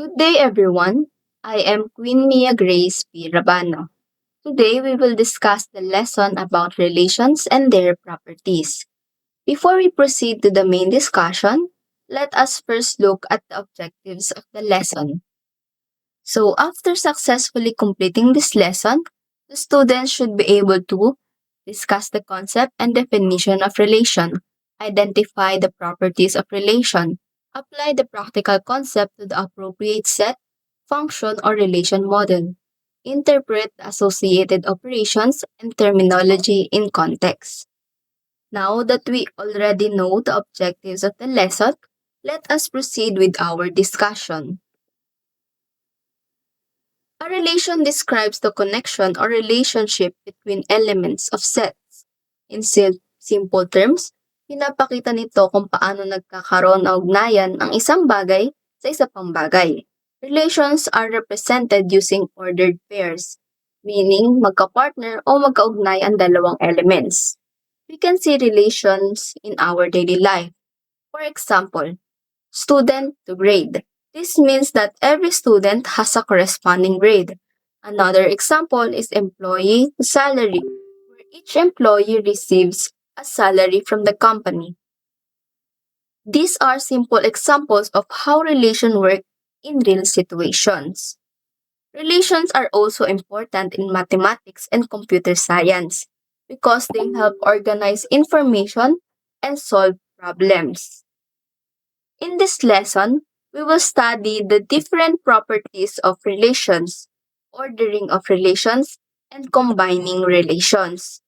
Good day, everyone. I am Queen Mia Grace P. Rabano. Today, we will discuss the lesson about relations and their properties. Before we proceed to the main discussion, let us first look at the objectives of the lesson. So, after successfully completing this lesson, the students should be able to discuss the concept and definition of relation, identify the properties of relation, apply the practical concept to the appropriate set, function, or relation model, interpret associated operations and terminology in context. Now that we already know the objectives of the lesson, let us proceed with our discussion. A relation describes the connection or relationship between elements of sets. In simple terms, pinapakita nito kung paano nagkakaroon ng ugnayan ang isang bagay sa isa pang bagay. Relations are represented using ordered pairs, meaning magka-partner o magkaugnay ang dalawang elements. We can see relations in our daily life. For example, student to grade. This means that every student has a corresponding grade. Another example is employee to salary, where each employee receives a salary from the company. These are simple examples of how relations work in real situations. Relations are also important in mathematics and computer science because they help organize information and solve problems. In this lesson, we will study the different properties of relations, ordering of relations, and combining relations.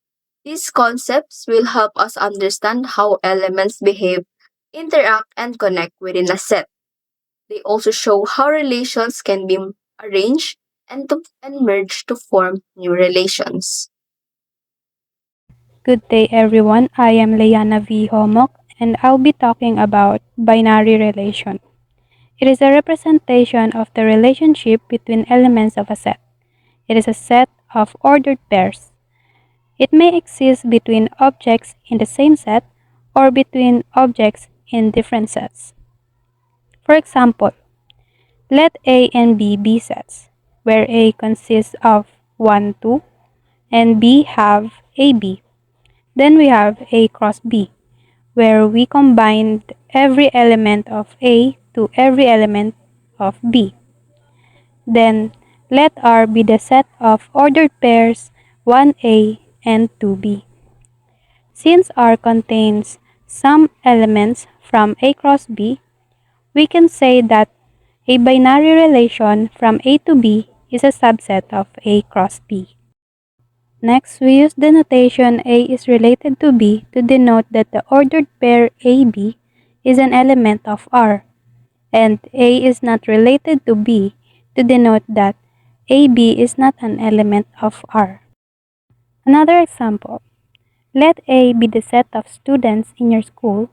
These concepts will help us understand how elements behave, interact, and connect within a set. They also show how relations can be arranged and merged to form new relations. Good day everyone, I am Leana V. Homok and I'll be talking about binary relation. It is a representation of the relationship between elements of a set. It is a set of ordered pairs. It may exist between objects in the same set or between objects in different sets. For example, let A and B be sets, where A consists of 1, 2, and B have AB. Then we have A cross B, where we combined every element of A to every element of B. Then let R be the set of ordered pairs 1A and 2B. Since R contains some elements from A cross B, we can say that a binary relation from A to B is a subset of A cross B. Next, we use the notation A is related to B to denote that the ordered pair AB is an element of R, and A is not related to B to denote that AB is not an element of R. Another example, let A be the set of students in your school,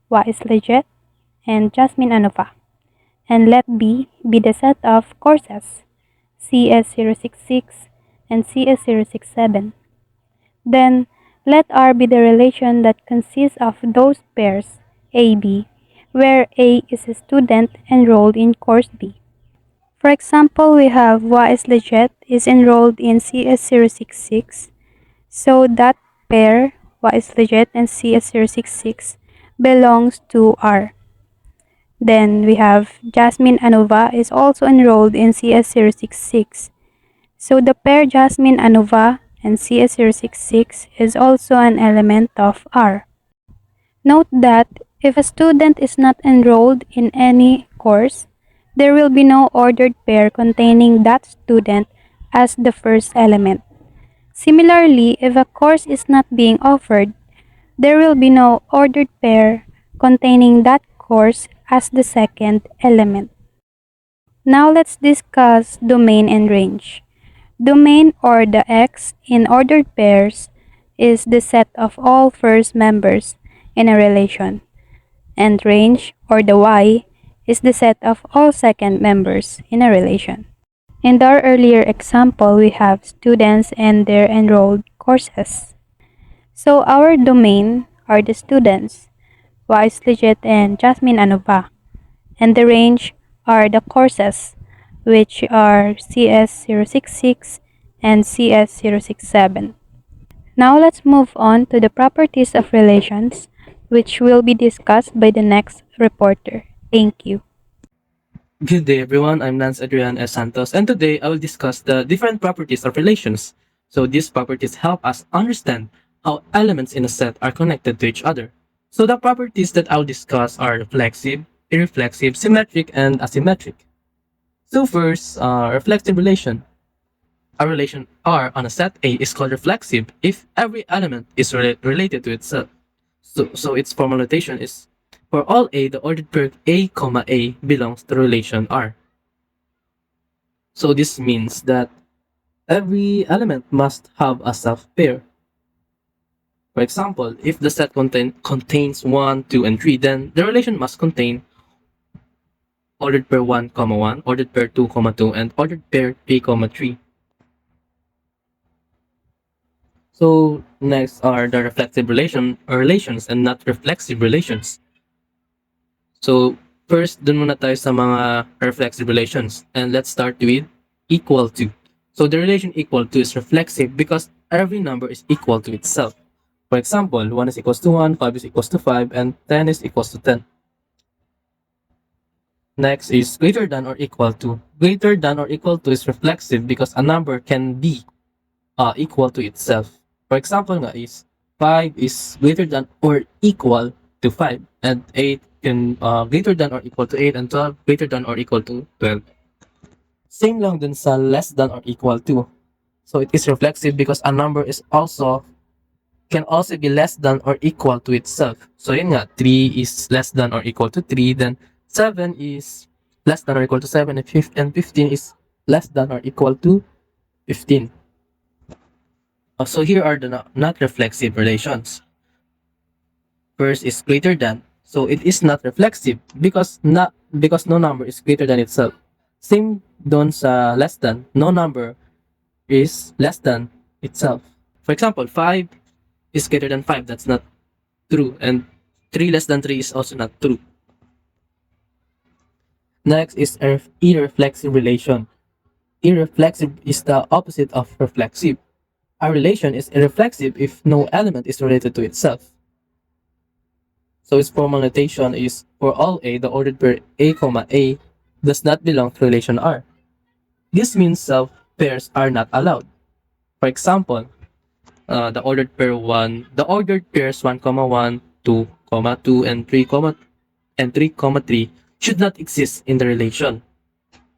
Wais Lejet and Jasmine Anova, and let B be the set of courses, CS066 and CS067. Then, let R be the relation that consists of those pairs AB, where A is a student enrolled in course B. For example, we have Wais Lejet is enrolled in CS066, so that pair Wais Lejet and CS066 belongs to R. Then we have Jasmine Anova is also enrolled in CS066, so the pair Jasmine Anova and CS066 is also an element of R. Note that if a student is not enrolled in any course, there will be no ordered pair containing that student as the first element. Similarly, if a course is not being offered, there will be no ordered pair containing that course as the second element. Now let's discuss domain and range. Domain, or the X in ordered pairs, is the set of all first members in a relation, and range, or the Y, is the set of all second members in a relation. In our earlier example, we have students and their enrolled courses. So our domain are the students, Wais Lejet and Jasmine Anova, and the range are the courses, which are CS066 and CS067. Now let's move on to the properties of relations, which will be discussed by the next reporter. Thank you. Good day, everyone. I'm Lance Adrian S. Santos, and today I will discuss the different properties of relations. So these properties help us understand how elements in a set are connected to each other. So the properties that I'll discuss are reflexive, irreflexive, symmetric, and asymmetric. So first, reflexive relation. A relation R on a set A is called reflexive if every element is related to itself. So its formal notation is for all A, the ordered pair A, A belongs to relation R. So this means that every element must have a self-pair. For example, if the set contains 1, 2, and 3, then the relation must contain ordered pair 1, 1, ordered pair 2, 2, and ordered pair 3, 3. So next are the reflexive relations and not reflexive relations. So first, dun muna tayo sa mga reflexive relations. And let's start with equal to. So the relation equal to is reflexive because every number is equal to itself. For example, 1 is equals to 1, 5 is equals to 5, and 10 is equals to 10. Next is greater than or equal to. Greater than or equal to is reflexive because a number can be equal to itself. For example nga is 5 is greater than or equal to 5, and 8 can greater than or equal to 8, and 12 greater than or equal to 12. Same lang din sa less than or equal to. So it is reflexive because a number can also be less than or equal to itself. So yun nga, 3 is less than or equal to 3, then 7 is less than or equal to 7, and 15 is less than or equal to 15. So here are the not reflexive relations. First is greater than. So it is not reflexive because no number is greater than itself. Same doon sa less than. No number is less than itself. For example, 5 is greater than 5. That's not true. And 3 less than 3 is also not true. Next is irreflexive relation. Irreflexive is the opposite of reflexive. A relation is irreflexive if no element is related to itself. So its formal notation is for all A, the ordered pair A, A does not belong to relation R. This means self-pairs are not allowed. For example, the ordered pairs 1, 1, 2, 2, and 3, 3, should not exist in the relation.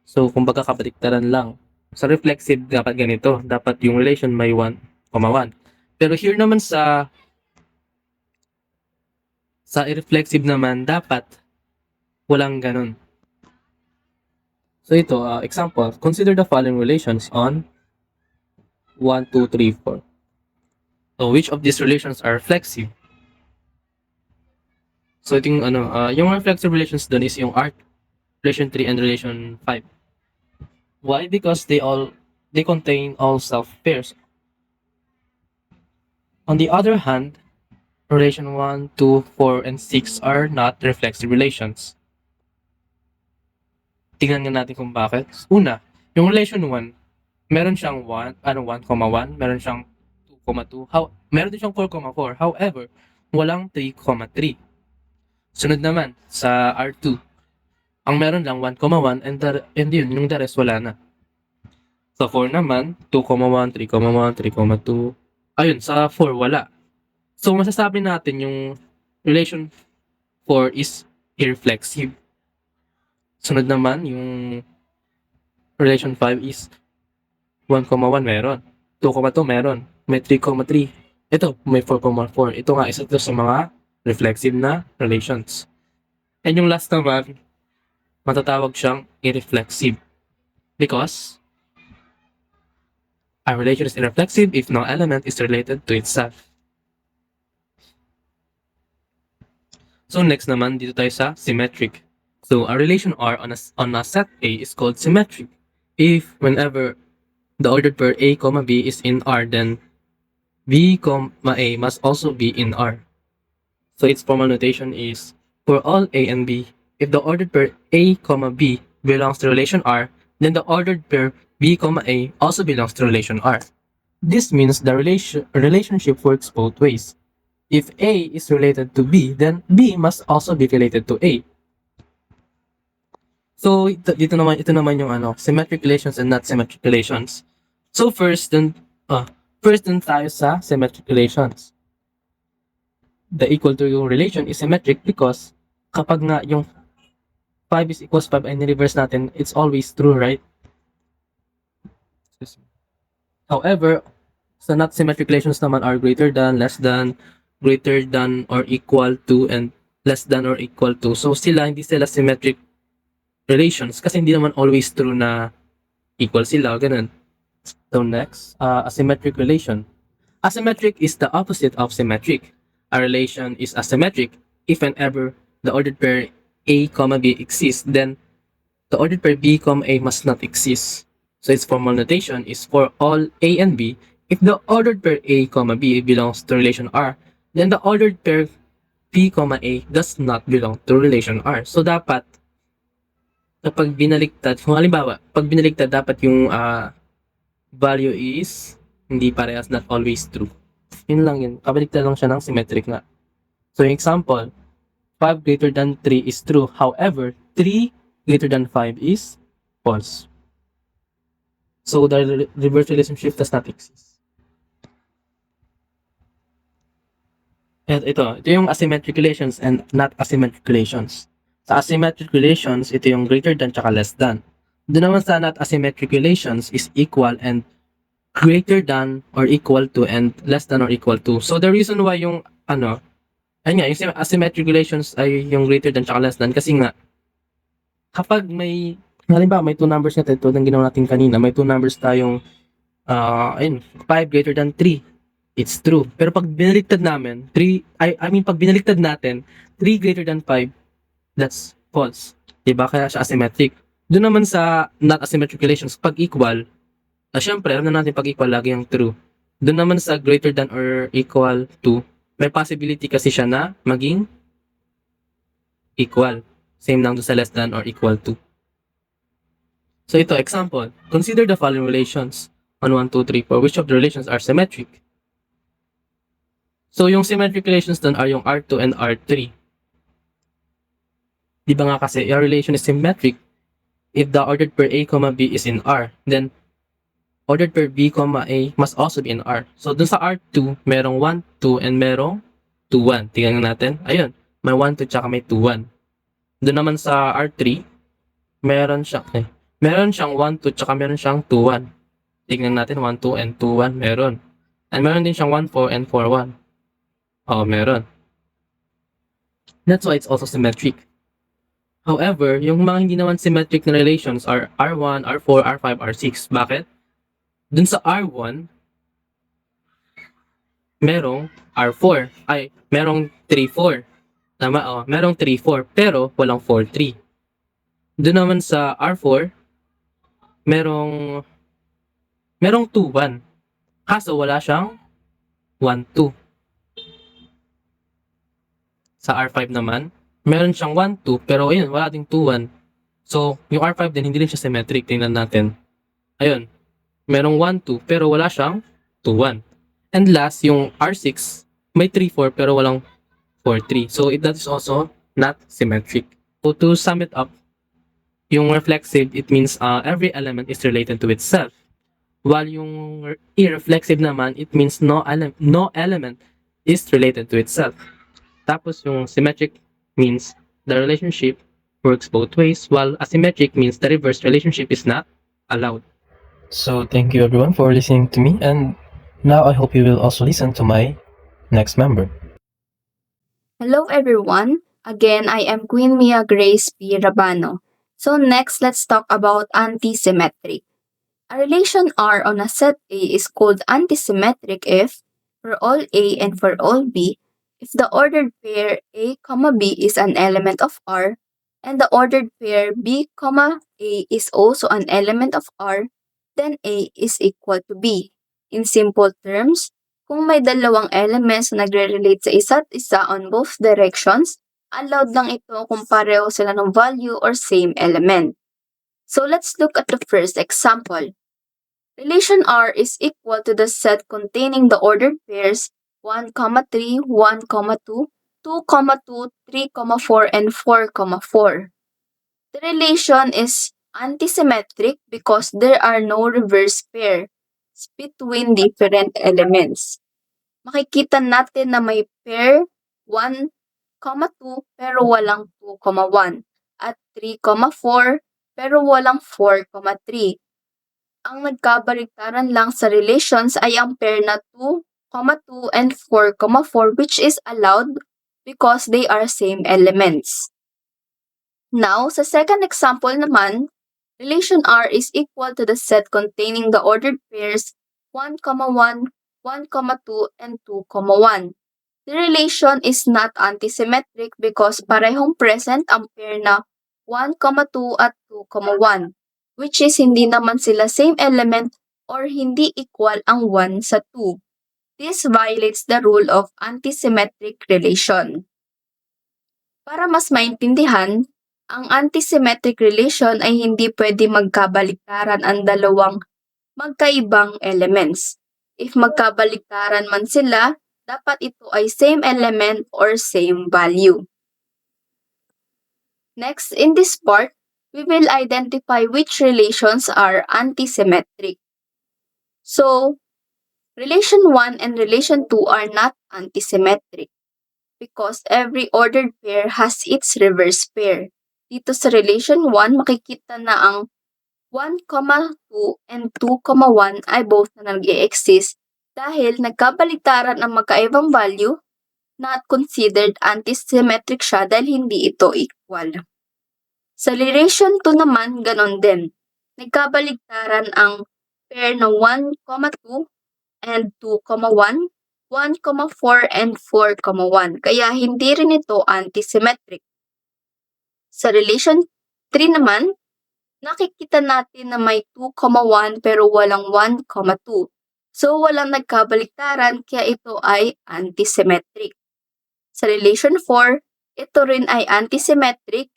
So, kumbaga kabaliktaran lang. Sa reflexive, dapat ganito. Dapat yung relation may 1, 1. Pero here naman sa irreflexive naman, dapat walang ganun. So ito, example, consider the following relations on 1, 2, 3, 4. So which of these relations are reflexive? So ito yung reflexive relations dun is yung arc, relation 3 and relation 5. Why? Because they contain all self-pairs. On the other hand, relation 1, 2, 4, and 6 are not reflexive relations. Tingnan nga natin kung bakit. Una, yung relation 1, meron siyang 1, 1, meron siyang 2, 2, meron din siyang 4, 4. However, walang 3, 3. Sunod naman, sa R2, ang meron lang 1, 1, and yun, yung the rest wala na. Sa 4 naman, 2, 1, 3, 1, 3, 2. Ayun, sa 4 wala. So, masasabi natin yung relation 4 is irreflexive. Sunod naman, yung relation 5 is 1, 1 meron. 2, 2 meron. May 3, 3. Ito, may 4, 4. Ito nga, isa ito sa mga reflexive na relations. And yung last naman, matatawag siyang irreflexive. Because a relation is irreflexive if no element is related to itself. So next naman, dito tayo sa symmetric. So a relation R on a set A is called symmetric if whenever the ordered pair A, B is in R, then B, A must also be in R. So its formal notation is for all A and B, if the ordered pair A, B belongs to relation R, then the ordered pair B, A also belongs to relation R. This means the relationship works both ways. If A is related to B, then B must also be related to A. So ito naman yung symmetric relations and not symmetric relations. So first dun tayo sa symmetric relations. The equal to yung relation is symmetric because kapag nga yung 5 is equals 5 ay ni-reverse natin, it's always true, right? However, sa not symmetric relations naman are greater than, less than, greater than or equal to, and less than or equal to. So hindi sila symmetric relations kasi hindi naman always true na equal sila, ganun. So next, asymmetric relation. Asymmetric is the opposite of symmetric. A relation is asymmetric if and ever the ordered pair A, B exists, then the ordered pair B, A must not exist. So its formal notation is for all A and B, if the ordered pair A, B belongs to relation R, then the ordered pair B, A does not belong to relation R. So dapat kapag binaliktad, kung halimbawa, pag binaliktad dapat yung value is hindi parehas, not always true. Yun lang yun. Kabaliktad lang siya ng symmetric nga. So yung example, 5 greater than 3 is true. However, 3 greater than 5 is false. So the reverse relationship does not exist. At ito yung asymmetric relations and not asymmetric relations. Sa asymmetric relations, ito yung greater than tsaka less than. Doon naman sa not asymmetric relations is equal and greater than or equal to and less than or equal to. So the reason why yung yung asymmetric relations ay yung greater than tsaka less than kasi nga kapag halimbawa may two numbers na ito ng ginawa natin kanina, may two numbers tayong 5 greater than 3. It's true. Pero pag binaliktad namin, pag binaliktad natin 3 greater than 5, that's false. Diba? Kaya siya asymmetric. Doon naman sa not asymmetric relations, pag equal, syempre, alam na natin pag equal lagi yung true. Doon naman sa greater than or equal to, may possibility kasi siya na maging equal. Same lang doon sa less than or equal to. So ito, example. Consider the following relations. 1, 2, 3, 4. Which of the relations are symmetric? So yung symmetric relations doon are yung R2 and R3. Di ba nga kasi, your relation is symmetric if the ordered pair A, B is in R. Then, ordered pair B, A must also be in R. So, dun sa R2, merong 1, 2, and merong 2, 1. Tingnan natin. Ayun, may 1, 2, tsaka may 2, 1. Dun naman sa R3, meron siyang 1, 2, tsaka meron siyang 2, 1. Tingnan natin, 1, 2, and 2, 1, meron. And meron din siyang 1, 4, and 4, 1. Meron. That's why it's also symmetric. However, yung mga hindi naman symmetric na relations are R1, R4, R5, R6. Bakit? Dun sa R1, merong R4. Merong 3, 4. Tama, merong 3, 4. Pero, walang 4, 3. Dun naman sa R4, merong 2, 1. Kaso, wala siyang 1, 2. Sa R5 naman, meron siyang 1, 2, pero ayun, wala ding 2, 1. So, yung R5 din, hindi rin siya symmetric. Tingnan natin. Ayun, merong 1, 2, pero wala siyang 2, 1. And last, yung R6, may 3, 4, pero walang 4, 3. So, that is also not symmetric. So, to sum it up, yung reflexive, it means every element is related to itself. While yung irreflexive naman, it means no element is related to itself. Tapos yung symmetric means the relationship works both ways, while asymmetric means the reverse relationship is not allowed. So thank you everyone for listening to me, and now I hope you will also listen to my next member. Hello everyone. Again, I am Queen Mia Grace P. Rabano. So next, let's talk about antisymmetric. A relation R on a set A is called antisymmetric if, for all A and for all B, if the ordered pair A, B is an element of R, and the ordered pair B, A is also an element of R, then A is equal to B. In simple terms, kung may dalawang elements na nagre-relate sa isa't isa on both directions, allowed lang ito kung pareho sila ng value or same element. So let's look at the first example. Relation R is equal to the set containing the ordered pairs 1, 3, 1, 2, 2, 2, 3, 4, and 4, 4. The relation is antisymmetric because there are no reverse pairs between different elements. Makikita natin na may pair 1, 2 pero walang 2, 1 at 3, 4 pero walang 4, 3. Ang nagkabaliktaran lang sa relations ay ang pair na 2, 2 and 4, 4 which is allowed because they are same elements. Now, sa second example naman, relation R is equal to the set containing the ordered pairs 1, 1, 1, 2, and 2, 1. The relation is not antisymmetric because parehong present ang pair na 1, 2 at 2, 1, which is hindi naman sila same element or hindi equal ang 1 sa 2. This violates the rule of antisymmetric relation. Para mas maintindihan, ang antisymmetric relation ay hindi pwede magkabaliktaran ang dalawang magkaibang elements. If magkabaliktaran man sila, dapat ito ay same element or same value. Next, in this part, we will identify which relations are antisymmetric. So, relation 1 and relation 2 are not antisymmetric because every ordered pair has its reverse pair. Dito sa relation 1, makikita na ang 1, 2 and 2, 1 ay both na nag-i-exist dahil nagkabaliktaran ang magkaibang value, not considered antisymmetric siya dahil hindi ito equal. Sa relation 2 naman, ganon din. Nagkabaliktaran ang pair na 1, 2 and 2, 1, 1, 4 and 4, 1. Kaya hindi rin ito antisymmetric. Sa relation 3 naman, nakikita natin na may 2, 1 pero walang 1, 2. So, walang nagkabaliktaran kaya ito ay antisymmetric. Sa relation 4, ito rin ay antisymmetric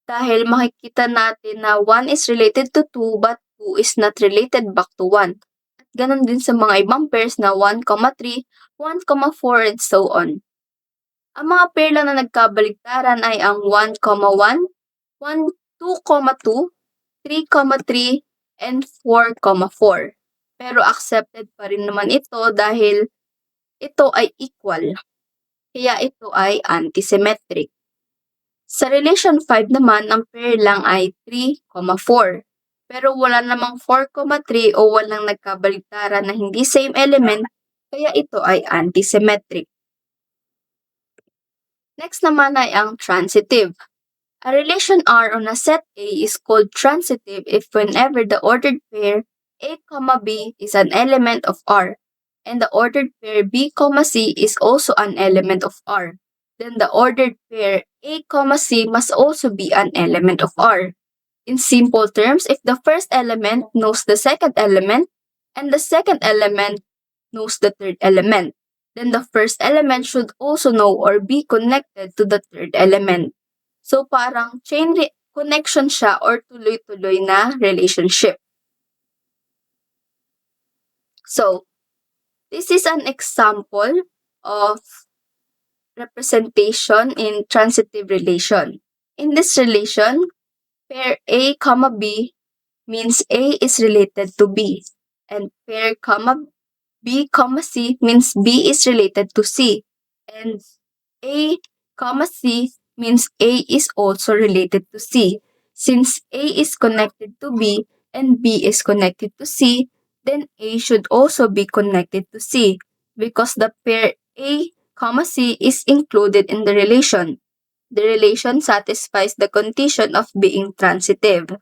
dahil makikita natin na 1 is related to 2 but 2 is not related back to 1. At ganun din sa mga ibang pairs na 1, 3, 1, 4 and so on. Ang mga pair lang na nagkabaliktaran ay ang 1, 1, 2, 2, 3, 3, and 4, 4. Pero accepted pa rin naman ito dahil ito ay equal. Kaya ito ay antisymmetric. Sa relation 5 naman, ang pair lang ay 3, 4. Pero wala namang 4, 3 o walang nagkabaliktaran na hindi same element, kaya ito ay antisymmetric. Next naman ay ang transitive. A relation R on a set A is called transitive if whenever the ordered pair A, B is an element of R, and the ordered pair B, C is also an element of R, then the ordered pair A, C must also be an element of R. In simple terms, if the first element knows the second element, and the second element knows the third element, then the first element should also know or be connected to the third element. So parang chain connection siya or tuloy-tuloy na relationship. So, this is an example of representation in transitive relation. In this relation, pair A, B means A is related to B, and pair B, C means B is related to C, and A, C means A is also related to C. Since A is connected to B and B is connected to C, then A should also be connected to C because the pair A, C is included in the relation. The relation satisfies the condition of being transitive.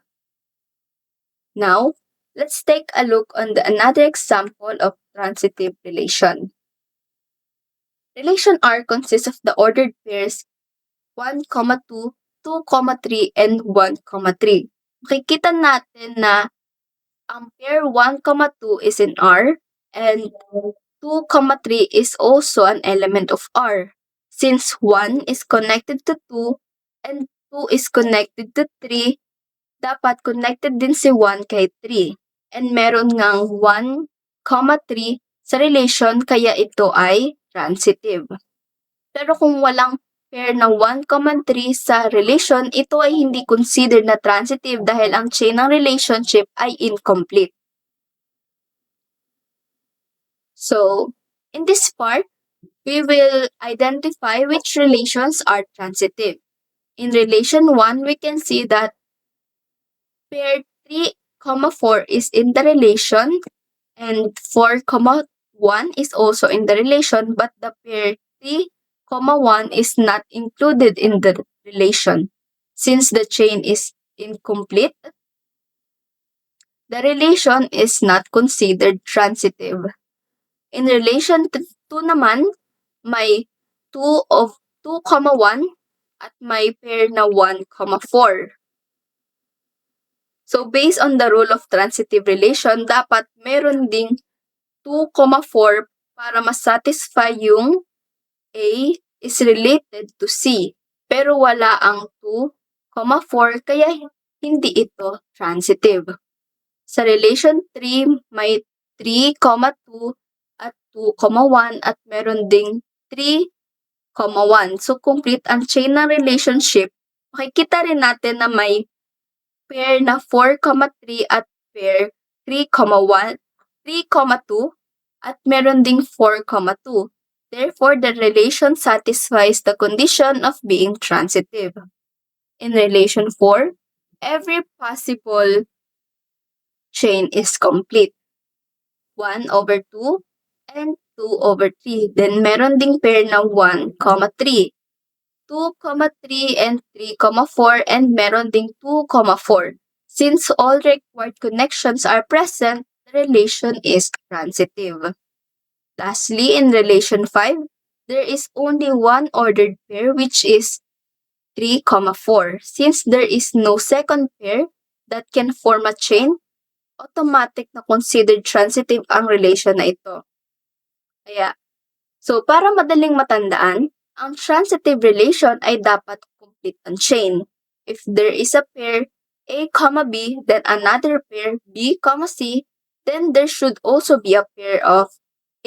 Now, let's take a look on another example of transitive relation. Relation R consists of the ordered pairs 1, 2, 2, 3, and 1, 3. Makikita natin na ang pair 1, 2 is in R and 2, 3 is also an element of R. Since 1 is connected to 2 and 2 is connected to 3, dapat connected din si 1 kay 3. And meron ngang 1, 3 sa relation kaya ito ay transitive. Pero kung walang pair na 1, 3 sa relation, ito ay hindi considered na transitive dahil ang chain ng relationship ay incomplete. So, in this part, we will identify which relations are transitive. In relation 1, we can see that pair 3, 4 is in the relation and 4, 1 is also in the relation, but the pair 3, 1 is not included in the relation. Since the chain is incomplete, the relation is not considered transitive. In relation 2 naman, may 2 of 2, 1 at may pair na 1, 4. So based on the rule of transitive relation, dapat meron ding 2, 4 para masatisfy yung A is related to C. Pero wala ang 2, 4 kaya hindi ito transitive. Sa relation 3, may 3, 2 at 2, 1 at meron ding 3, 1. So complete ang chain ng relationship. Makikita rin natin na may pair na 4, 3 at pair 3, 1, 3, 2 at meron ding 4, 2. Therefore, the relation satisfies the condition of being transitive. In relation 4, every possible chain is complete. 1 over 2 and 2 over 3. Then meron ding pair na 1, 3. 2, 3 and 3, 4 and meron ding 2, 4. Since all required connections are present, the relation is transitive. Lastly, in relation 5, there is only one ordered pair which is 3, 4. Since there is no second pair that can form a chain, automatic na considered transitive ang relation na ito. So para madaling matandaan, ang transitive relation ay dapat complete ang chain. If there is a pair A, B, then another pair B, C, then there should also be a pair of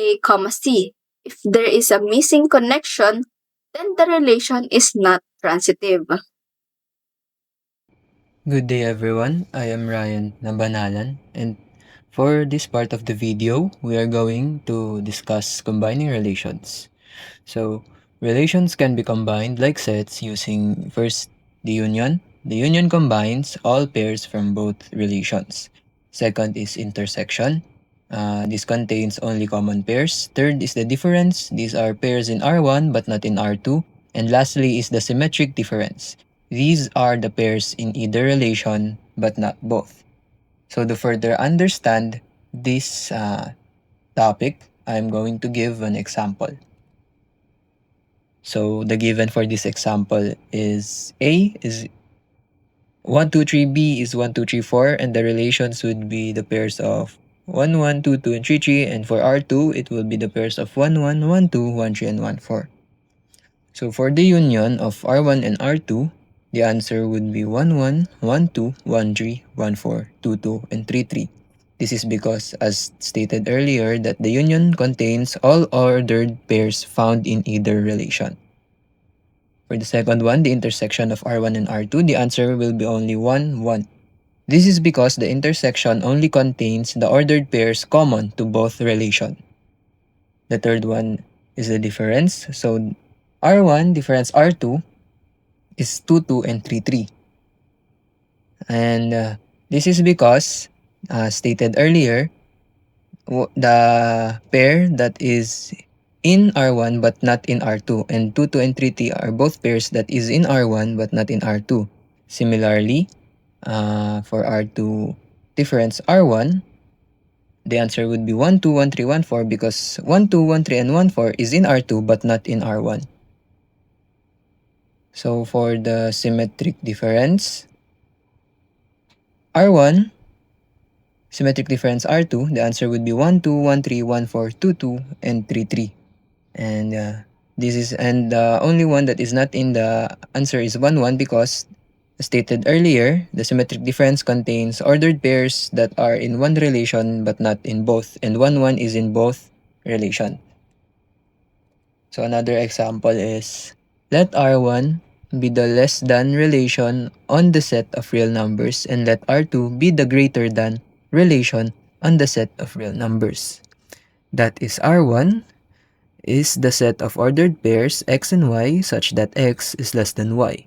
A, C. If there is a missing connection, then the relation is not transitive. Good day everyone, I am Ryan Nabanalan, and for this part of the video, we are going to discuss combining relations. So, relations can be combined like sets using first the union. The union combines all pairs from both relations. Second is intersection. This contains only common pairs. Third is the difference. These are pairs in R1 but not in R2. And lastly is the symmetric difference. These are the pairs in either relation but not both. So to further understand this topic, I'm going to give an example. So the given for this example is A is 1, 2, 3, B is 1, 2, 3, 4, and the relations would be the pairs of 1, 1, 2, 2, and 3, 3, and for R2, it will be the pairs of 1, 1, 1, 2, 1, 3, and 1, 4. So for the union of R1 and R2, the answer would be 1, 1, 1, 2, 1, 3, 1, 4, 2, 2, and 3, 3. This is because, as stated earlier, that the union contains all ordered pairs found in either relation. For the second one, the intersection of R1 and R2, the answer will be only 1, 1. This is because the intersection only contains the ordered pairs common to both relations. The third one is the difference. So R1 difference R2 is 2, 2, and 3, 3. And this is because, stated earlier, the pair that is in R1 but not in R2, and 2, 2, and 3, 3 are both pairs that is in R1 but not in R2. Similarly, for R2 difference R1, the answer would be 1, 2, 1, 3, 1, 4 because 1, 2, 1, 3, and 1, 4 is in R2 but not in R1. So for the symmetric difference, R1, symmetric difference R2, the answer would be 1, 2, 1, 3, 1, 4, 2, 2, and 3, 3. And the only one that is not in the answer is 1, 1 because As stated earlier, the symmetric difference contains ordered pairs that are in one relation but not in both, and 1 is in both relation. So another example is, let R1 be the less than relation on the set of real numbers, and let R2 be the greater than relation on the set of real numbers. That is, R1 is the set of ordered pairs x and y such that x is less than y,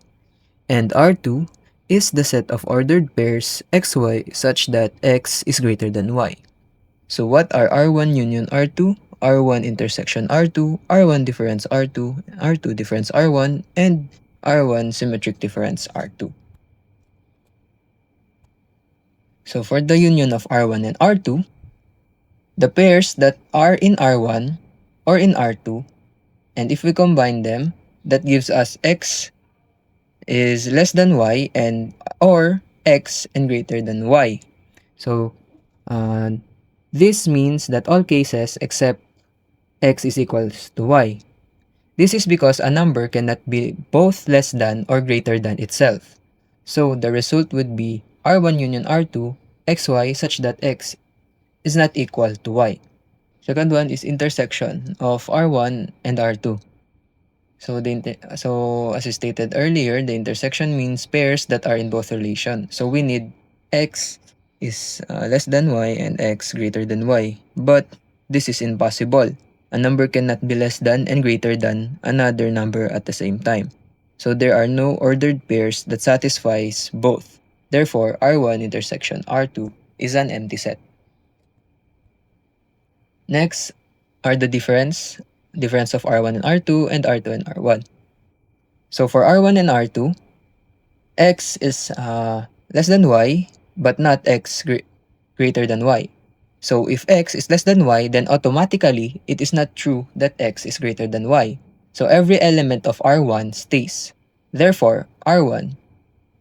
and R2 is the set of ordered pairs xy such that x is greater than y. So what are R1 union R2, R1 intersection R2, R1 difference R2, R2 difference R1, and R1 symmetric difference R2? So for the union of R1 and R2, the pairs that are in R1 or in R2, and if we combine them, that gives us x is less than y and or x and greater than y. So this means that all cases except x is equals to y. This is because a number cannot be both less than or greater than itself. So the result would be R1 union R2 xy such that x is not equal to y. Second one is intersection of R1 and R2. So as I stated earlier, the intersection means pairs that are in both relation. So we need x is less than y and x greater than y. But this is impossible. A number cannot be less than and greater than another number at the same time. So there are no ordered pairs that satisfies both. Therefore, R1 intersection R2 is an empty set. Next are the difference of R1 and R2 and R2 and R1. So for R1 and R2, x is less than y but not x greater than y. So if x is less than y, then automatically it is not true that x is greater than y. So every element of R1 stays. Therefore, R1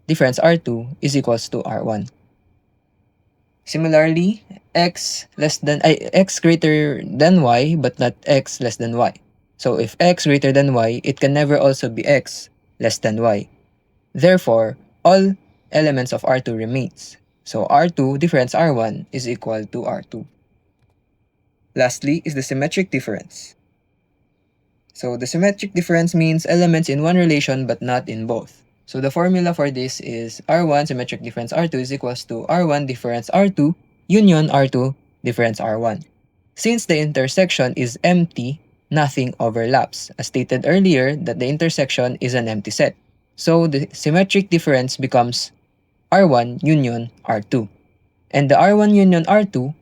difference R2 is equals to R1. Similarly, x greater than y but not x less than y. So if x greater than y, it can never also be x less than y. Therefore, all elements of R2 remains. So R2 difference R1 is equal to R2. Lastly is the symmetric difference. So the symmetric difference means elements in one relation but not in both. So the formula for this is R1 symmetric difference R2 is equals to R1 difference R2 union R2 difference R1. Since the intersection is empty, nothing overlaps. As stated earlier, that the intersection is an empty set. So the symmetric difference becomes R1 union R2. And the R1 union R2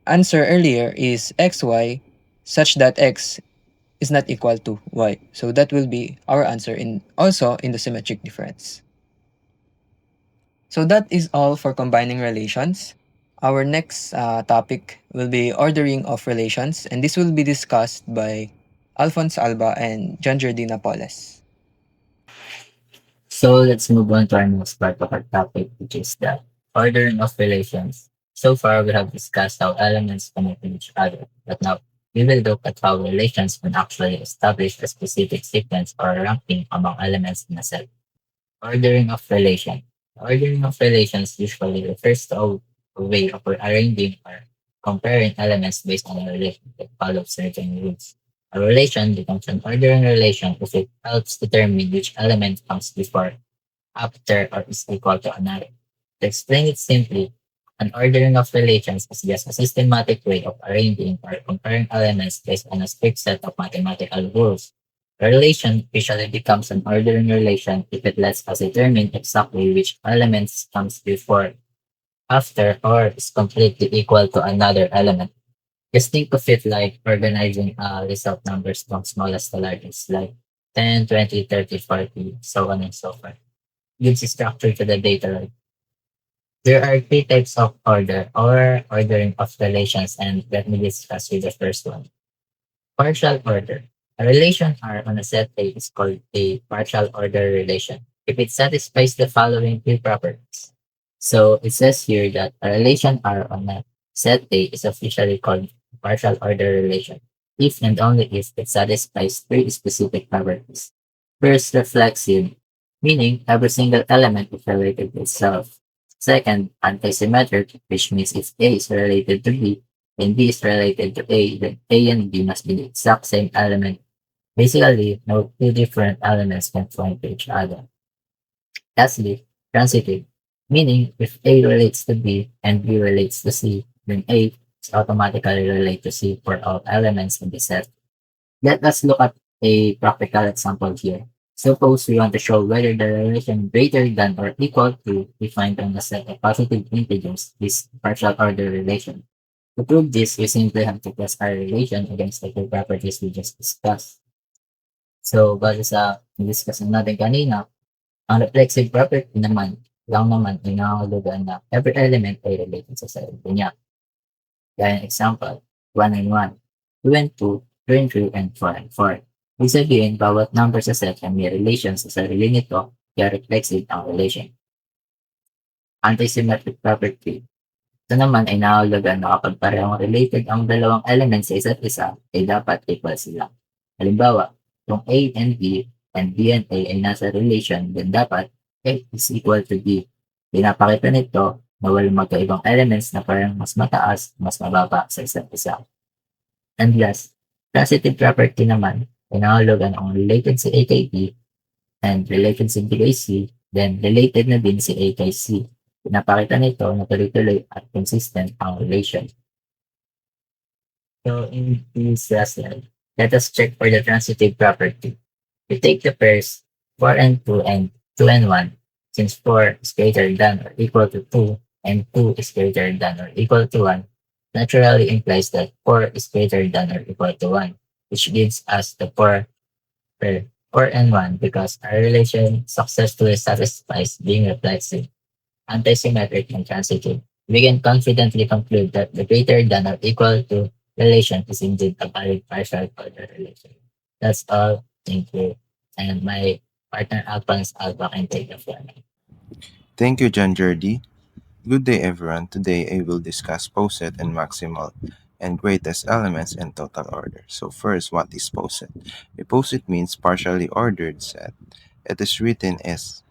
answer earlier is xy such that x is not equal to y. So that will be our answer also in the symmetric difference. So that is all for combining relations. Our next topic will be ordering of relations, and this will be discussed by Alphonse Alba and John Jardina Poles. So let's move on to our next part of our topic, which is the ordering of relations. So far, we have discussed how elements connect with each other, but now we will look at how relations can actually establish a specific sequence or ranking among elements in a set. Ordering of relation. Ordering of relations usually refers to a way of arranging or comparing elements based on a relation that follows certain rules. A relation becomes an ordering relation if it helps determine which element comes before, after, or is equal to another. To explain it simply, an ordering of relations is just a systematic way of arranging or comparing elements based on a strict set of mathematical rules. A relation usually becomes an ordering relation if it lets us determine exactly which elements comes before, after, or is completely equal to another element. Just think of it like organizing a list of numbers from smallest to largest, like 10, 20, 30, 40, so on and so forth. Gives a structure to the data. Right? There are three types of order or ordering of relations, and let me discuss with the first one. Partial order. A relation R on a set A is called a partial order relation if it satisfies the following three properties. So it says here that a relation R on a set A is officially called a partial order relation if and only if it satisfies three specific properties. First, reflexive, meaning every single element is related to itself. Second, antisymmetric, which means if A is related to B and B is related to A, then A and B must be the exact same element. Basically, no two different elements can point to each other. Lastly, transitive, meaning if A relates to B and B relates to C, then A is automatically related to C for all elements in the set. Let us look at a practical example here. Suppose we want to show whether the relation greater than or equal to defined on the set of positive integers is partial order relation. To prove this, we simply have to test our relation against the two properties we just discussed. So, base sa discuss natin kanina, ang reflexive property naman, lang naman ay nangangahulugan na every element ay related sa sarili niya. Gaya ng example, 1 and 1, 2 and 2, 3 and 3, and 4 and 4. Ibig sabihin, bawat number sa set ay may relation sa sarili nito, kaya reflexive ang relation. Antisymmetric property. Ito naman ay nangahulugan na kapag parehong related ang dalawang elements sa isa't isa, ay dapat equal sila. Halimbawa, kung A and B and A ay nasa relation, then dapat A is equal to B. Pinapakita nito na walang magkaibang elements na parang mas mataas, mas mababa sa isa't isa. And last, transitive property naman ay nangahulugan ang related si A kay B and related si B kay C, then related na din si A kay C. Pinapakita nito na tuloy-tuloy at consistent ang relation. So in this lesson, let us check for the transitive property. We take the pairs 4 and 2 and 2 and 1, since 4 is greater than or equal to 2 and 2 is greater than or equal to 1, naturally implies that 4 is greater than or equal to 1, which gives us the 4 pair 4 and 1 because our relation successfully satisfies being reflexive, antisymmetric, and transitive. We can confidently conclude that the greater than or equal to relation is indeed a valid partial order relation. That's all. Thank you. And my partner Alphonse Alba can take the floor. Thank you, John Jordi. Good day, everyone. Today I will discuss poset and maximal and greatest elements in total order. So first, what is poset? A poset means partially ordered set. It is written as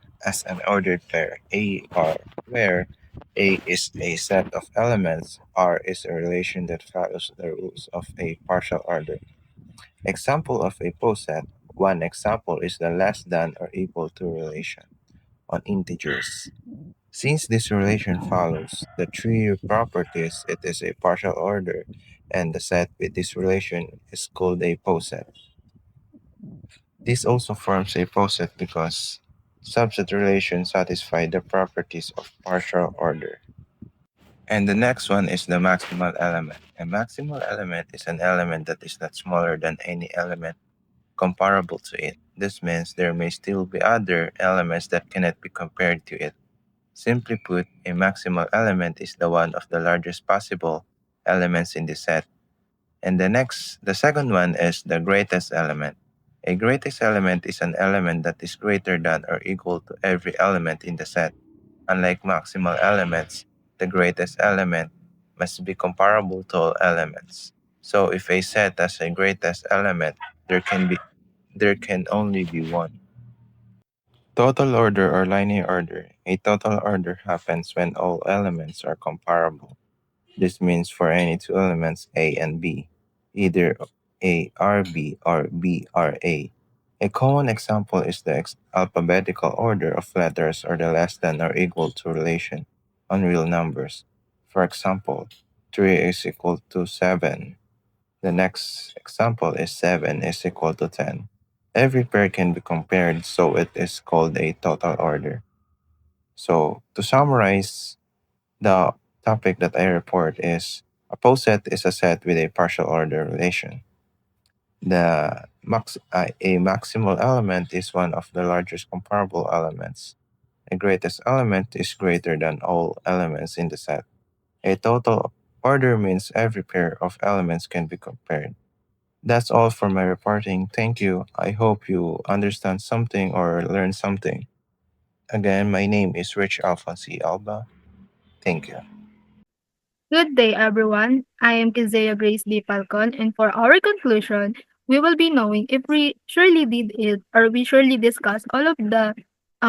an ordered pair A R, where A is a set of elements, R is a relation that follows the rules of a partial order. Example of a poset. One example is the less than or equal to relation on integers. Since this relation follows the three properties, it is a partial order, and the set with this relation is called a poset. This also forms a poset because subset relations satisfy the properties of partial order. And the next one is the maximal element. A maximal element is an element that is not smaller than any element comparable to it. This means there may still be other elements that cannot be compared to it. Simply put, a maximal element is the one of the largest possible elements in the set. And the second one is the greatest element. A greatest element is an element that is greater than or equal to every element in the set. Unlike maximal elements, the greatest element must be comparable to all elements. So if a set has a greatest element, there can only be one. Total order or linear order. A total order happens when all elements are comparable. This means for any two elements A and B, either A are B or B are A. A common example is the alphabetical order of letters or the less than or equal to relation on real numbers. For example, 3 is equal to 7. The next example is 7 is equal to 10. Every pair can be compared, so it is called a total order. So, to summarize, the topic that I report is a poset is a set with a partial order relation. A maximal element is one of the largest comparable elements. A greatest element is greater than all elements in the set. A total order means every pair of elements can be compared. That's all for my reporting. Thank you. I hope you understand something or learn something. Again, my name is Rich Alfonsi Alba. Thank you. Good day, everyone. I am Kizea Grace D. Falcon, and for our conclusion, we will be knowing if we surely did it or we surely discussed all of the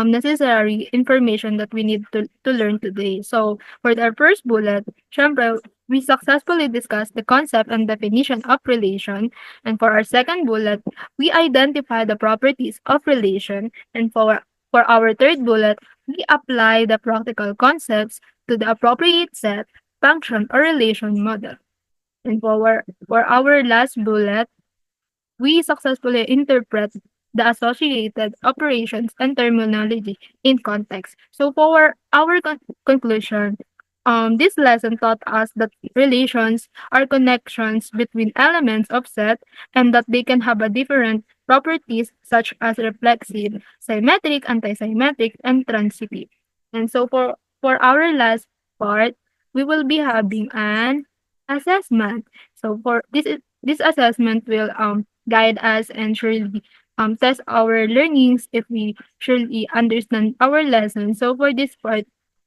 necessary information that we need to learn today. So for our first bullet, syempre, we successfully discussed the concept and definition of relation. And for our second bullet, we identify the properties of relation. And for our third bullet, we apply the practical concepts to the appropriate set, function, or relation model. And for our last bullet, we successfully interpret the associated operations and terminology in context. So for our conclusion, this lesson taught us that relations are connections between elements of set and that they can have a different properties such as reflexive, symmetric, antisymmetric, and transitive. And so for our last part, we will be having an assessment. So for this assessment will guide us and surely test our learnings if we surely understand our lesson. So for this part,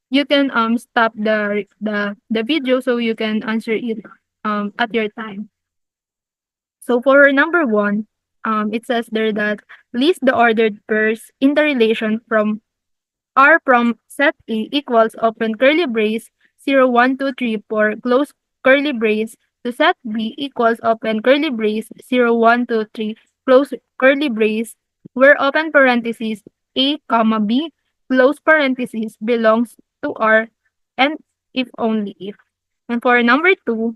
you can stop the video so you can answer it at your time. So for number one, it says there that list the ordered pairs in the relation from R from set A equals open curly brace 0, 1, 2, 3, 4 close curly brace to set B equals open curly brace 0, 1, 2, 3 close curly brace where open parentheses A, comma B close parentheses belongs to R and if only if. And for number two,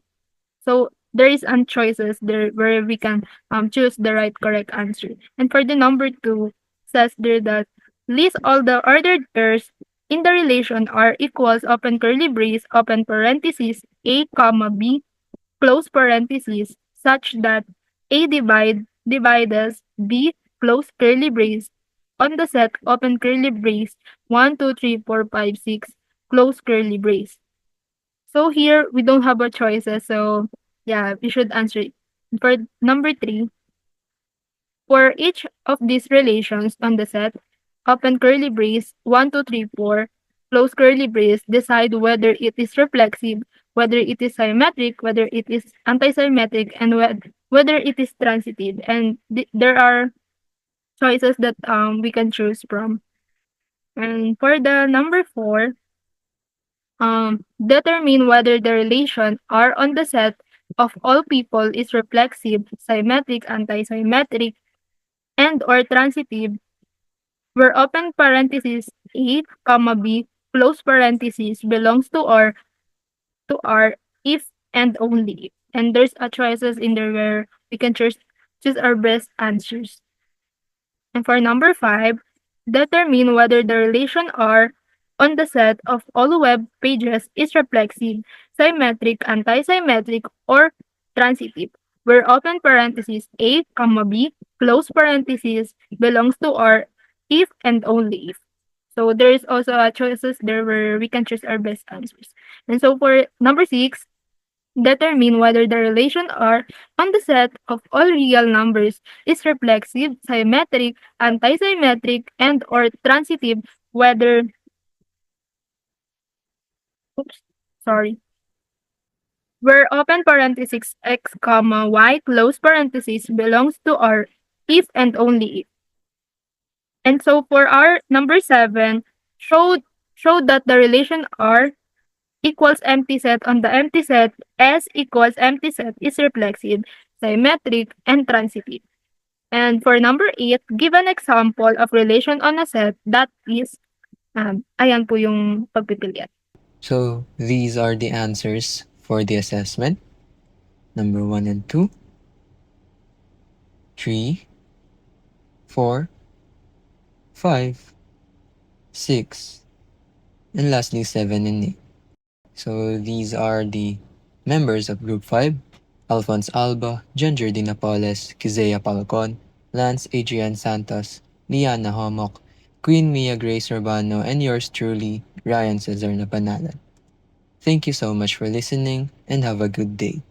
so there is choices there where we can choose the right correct answer. And for the number two, says there that list all the ordered pairs in the relation R equals open curly brace open parentheses A comma B close parentheses such that A divides B close curly brace on the set open curly brace 1, 2, 3, 4, 5, 6 close curly brace. So here we don't have a choices. So yeah, we should answer it. For number three, for each of these relations on the set, open curly brace 1, 2, 3, 4, close curly brace, decide whether it is reflexive, whether it is symmetric, whether it is antisymmetric, and whether it is transitive. And there are choices that we can choose from. And for the number four, determine whether the relation R on the set of all people is reflexive, symmetric, antisymmetric, and or transitive, where open parentheses A, comma B, close parentheses belongs to R if and only if. And there's a choices in there where we can choose our best answers. And for number five, determine whether the relation R on the set of all web pages is reflexive, symmetric, antisymmetric, or transitive, where open parentheses A, comma B, close parentheses belongs to R if and only if. So there is also a choices there where we can choose our best answers. And so for number six, determine whether the relation R on the set of all real numbers is reflexive, symmetric, antisymmetric, and or transitive, whether where open parenthesis x, comma y close parenthesis belongs to R if and only if. And so for our number seven, show that the relation R equals empty set on the empty set S equals empty set is reflexive, symmetric, and transitive. And for number 8, give an example of relation on a set that is, ayan po yung pagpipilian. So these are the answers for the assessment. Number 1 and 2, 3, 4, 5, 6, and lastly 7 and 8. So these are the members of Group 5: Alphonse Alba, Ginger Di Napoles, Kizea Palcon, Lance Adrian Santos, Liana Homok, Queen Mia Grace Urbano, and yours truly, Ryan Cesar Napanalan. Thank you so much for listening and have a good day.